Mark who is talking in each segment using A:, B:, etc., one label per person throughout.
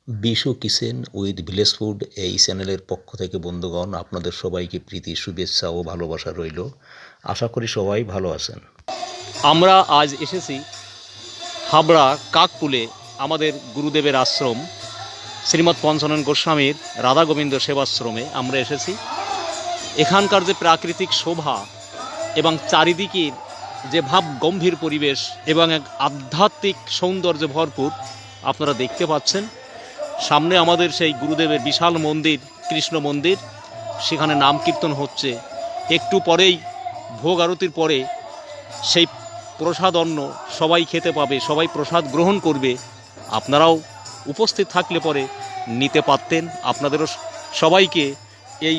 A: Bishu kitchen with village food এই চ্যানেলের পক্ষ থেকে বন্ধুগণ আপনাদের সবাইকে প্রীতি শুভেচ্ছা ও ভালোবাসা রইল। আশা করি সবাই ভালো আছেন।
B: আমরা আজ এসেছি হাবড়া কাকপুলে আমাদের গুরুদেবের আশ্রম শ্রীমৎ পঞ্চানন গোস্বামীর রাধা গোবিন্দ সেবাশ্রমে আমরা এসেছি। এখানকার যে প্রাকৃতিক শোভা এবং চারিদিকের যে ভাব গম্ভীর পরিবেশ এবং এক আধ্যাত্মিক সৌন্দর্যে ভরপুর আপনারা দেখতে পাচ্ছেন। সামনে আমাদের সেই গুরুদেবের বিশাল মন্দির, কৃষ্ণ মন্দির, সেখানে নাম কীর্তন হচ্ছে। একটু পরেই ভোগ আরতির পরে সেই প্রসাদ অন্ন সবাই খেতে পাবে, সবাই প্রসাদ গ্রহণ করবে। আপনারাও উপস্থিত থাকলে পরে নিতে পারতেন। আপনাদেরও সবাইকে এই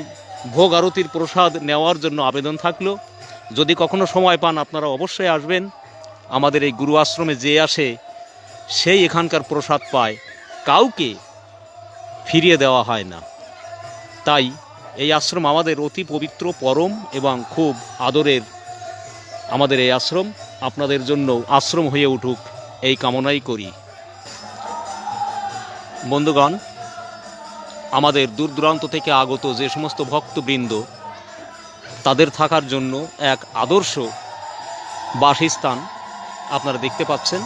B: ভোগ আরতির প্রসাদ নেওয়ার জন্য আবেদন থাকলো। যদি কখনো সময় পান আপনারা অবশ্যই আসবেন। আমাদের এই গুরু আশ্রমে যে আসে সেই এখানকার প্রসাদ পায়, কাউকে ফিরিয়ে দেওয়া হয় না। তাই এই আশ্রম আমাদের অতি পবিত্র, পরম এবং খুব আদরের আমাদের এই আশ্রম আপনাদের জন্য আশ্রম হয়ে উঠুক এই কামনাই করি। বন্ধুগণ, আমাদের দূর দূরান্ত থেকে আগত যে সমস্ত ভক্তবৃন্দ, তাদের থাকার জন্য এক আদর্শ বাসস্থান আপনারা দেখতে পাচ্ছেন।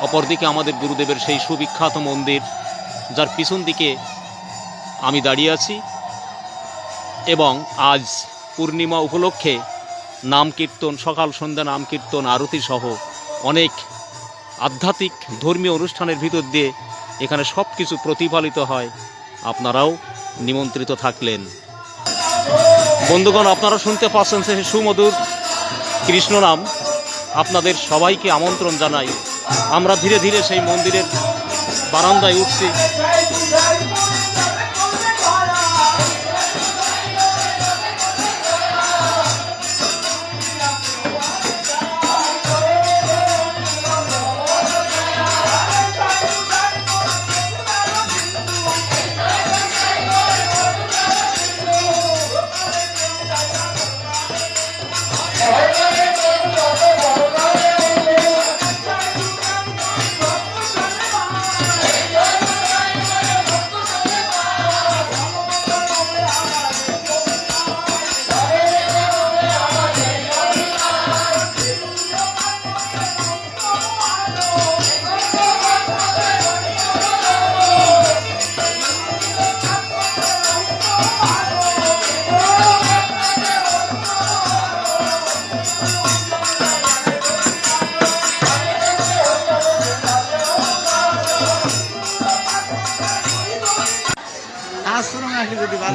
B: অপরদিকে আমাদের গুরুদেবের সেই সুবিখ্যাত মন্দির, যার পিছন দিকে আমি দাঁড়িয়ে আছি। এবং আজ পূর্ণিমা উপলক্ষে নাম কীর্তন, সকাল সন্ধ্যা নাম কীর্তন, আরতি সহ অনেক আধ্যাত্মিক ধর্মীয় অনুষ্ঠানের ভিতর দিয়ে এখানে সব কিছু প্রতিপালিত হয়। আপনারাও নিমন্ত্রিত থাকলেন। বন্ধুগণ, আপনারা শুনতে পাচ্ছেন সে সুমধুর কৃষ্ণ নাম। আপনাদের সবাইকে আমন্ত্রণ জানাই। আমরা ধীরে ধীরে সেই মন্দিরের বারান্দায় উঠছি।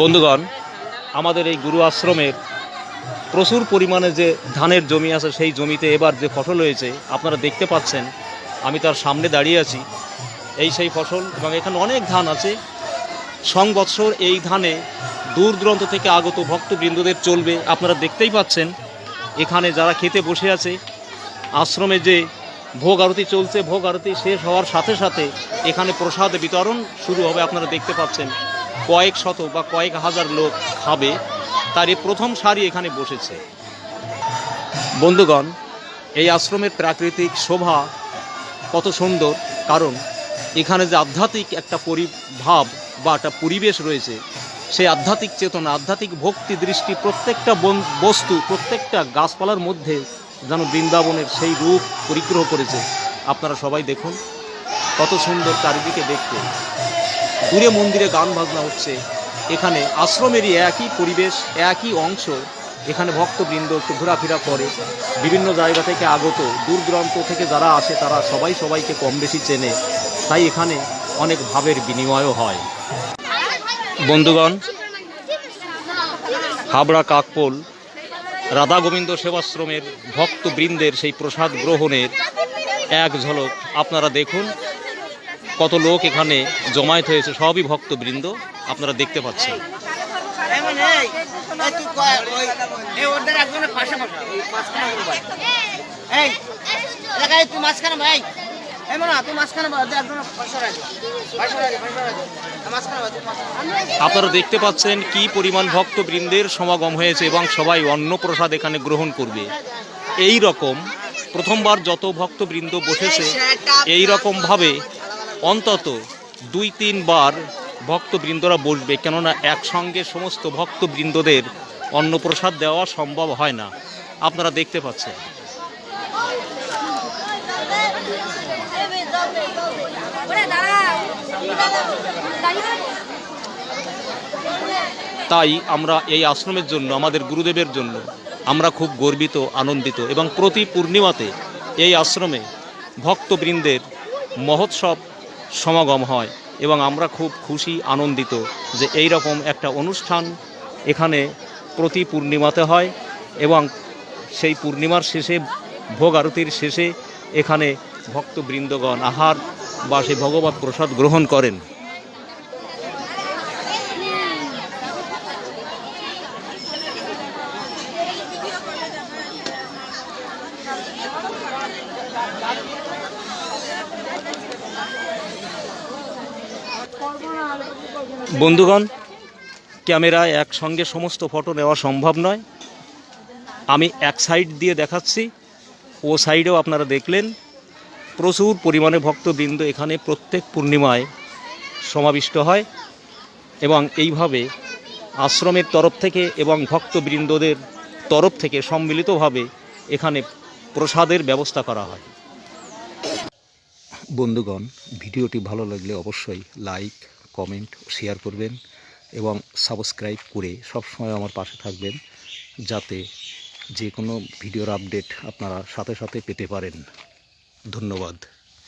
B: বন্ধুগণ, আমাদের এই গুরু আশ্রমের প্রচুর পরিমাণে যে ধানের জমি আছে, সেই জমিতে এবার যে ফসল হয়েছে আপনারা দেখতে পাচ্ছেন। আমি তার সামনে দাঁড়িয়ে আছি। এই সেই ফসল, এবং এখানে অনেক ধান আছে। সংবৎসর এই ধানে দূর দূরান্ত থেকে আগত ভক্তবৃন্দদের চলবে। আপনারা দেখতেই পাচ্ছেন এখানে যারা খেতে বসে আছে। আশ্রমে যে ভোগ আরতি চলছে, ভোগ আরতি শেষ হওয়ার সাথে সাথে এখানে প্রসাদ বিতরণ শুরু হবে। আপনারা দেখতে পাচ্ছেন কয়েক শত বা কয়েক হাজার লোক খাবে, তার এই প্রথম সারি এখানে বসেছে। বন্ধুগণ, এই আশ্রমের প্রাকৃতিক শোভা কত সুন্দর, কারণ এখানে যে আধ্যাত্মিক একটা পরিভাব বা একটা পরিবেশ রয়েছে, সেই আধ্যাত্মিক চেতনা, আধ্যাত্মিক ভক্তি দৃষ্টি প্রত্যেকটা বস্তু, প্রত্যেকটা গাছপালার মধ্যে যেন বৃন্দাবনের সেই রূপ পরিগ্রহ করেছে। আপনারা সবাই দেখুন কত সুন্দর চারিদিকে দেখতে। দূরে মন্দিরে গান বাজনা হচ্ছে। এখানে আশ্রমেরই একই পরিবেশ, একই অংশ। এখানে ভক্তবৃন্দ একটু ঘোরাফেরা করে। বিভিন্ন জায়গা থেকে আগত, দূর দূরান্ত থেকে যারা আসে তারা সবাই সবাইকে কম বেশি চেনে। তাই এখানে অনেক ভাবের বিনিময়ও হয়। বন্ধুগণ, হাবড়া কাকপোল রাধা গোবিন্দ সেবাশ্রমের ভক্তবৃন্দের সেই প্রসাদ গ্রহণের এক ঝলক আপনারা দেখুন। কত লোক এখানে জমায়েত হয়েছে, সবই ভক্তবৃন্দ আপনারা দেখতে পাচ্ছেন। আপনারা দেখতে পাচ্ছেন কি পরিমাণ ভক্তবৃন্দের সমাগম হয়েছে এবং সবাই অন্ন প্রসাদ এখানে গ্রহণ করবে। এই রকম প্রথমবার যত ভক্তবৃন্দ বসেছে এই রকমভাবে অন্তত 2-3 বার ভক্তবৃন্দরা বসবে, কেননা একসঙ্গে সমস্ত ভক্তবৃন্দদের অন্নপ্রসাদ দেওয়া সম্ভব হয় না। আপনারা দেখতে পাচ্ছেন। তাই আমরা এই আশ্রমের জন্য, আমাদের গুরুদেবের জন্য আমরা খুব গর্বিত, আনন্দিত, এবং প্রতি পূর্ণিমাতে এই আশ্রমে ভক্তবৃন্দের মহোৎসব সমাগম হয় এবং আমরা খুব খুশি, আনন্দিত যে এই রকম একটা অনুষ্ঠান এখানে প্রতি পূর্ণিমাতে হয় এবং সেই পূর্ণিমার শেষে, ভোগ আরতির শেষে এখানে ভক্তবৃন্দগণ আহার বা সেই ভগবত প্রসাদ গ্রহণ করেন। বন্ধুগণ, ক্যামেরায় একসঙ্গে সমস্ত ফটো নেওয়া সম্ভব নয়। আমি এক সাইড দিয়ে দেখাচ্ছি, ও সাইডেও আপনারা দেখলেন প্রচুর পরিমাণে ভক্তবৃন্দ এখানে প্রত্যেক পূর্ণিমায় সমাবিষ্ট হয় এবং এইভাবে আশ্রমের তরফ থেকে এবং ভক্তবৃন্দদের তরফ থেকে সম্মিলিতভাবে এখানে প্রসাদের ব্যবস্থা করা হয়। বন্ধুগণ, ভিডিওটি ভালো লাগলে অবশ্যই লাইক, কমেন্ট, শেয়ার করবেন এবং সাবস্ক্রাইব করে সবসময় আমার পাশে থাকবেন, যাতে যে কোনো ভিডিওর আপডেট আপনারা সাথে সাথে পেতে পারেন। ধন্যবাদ।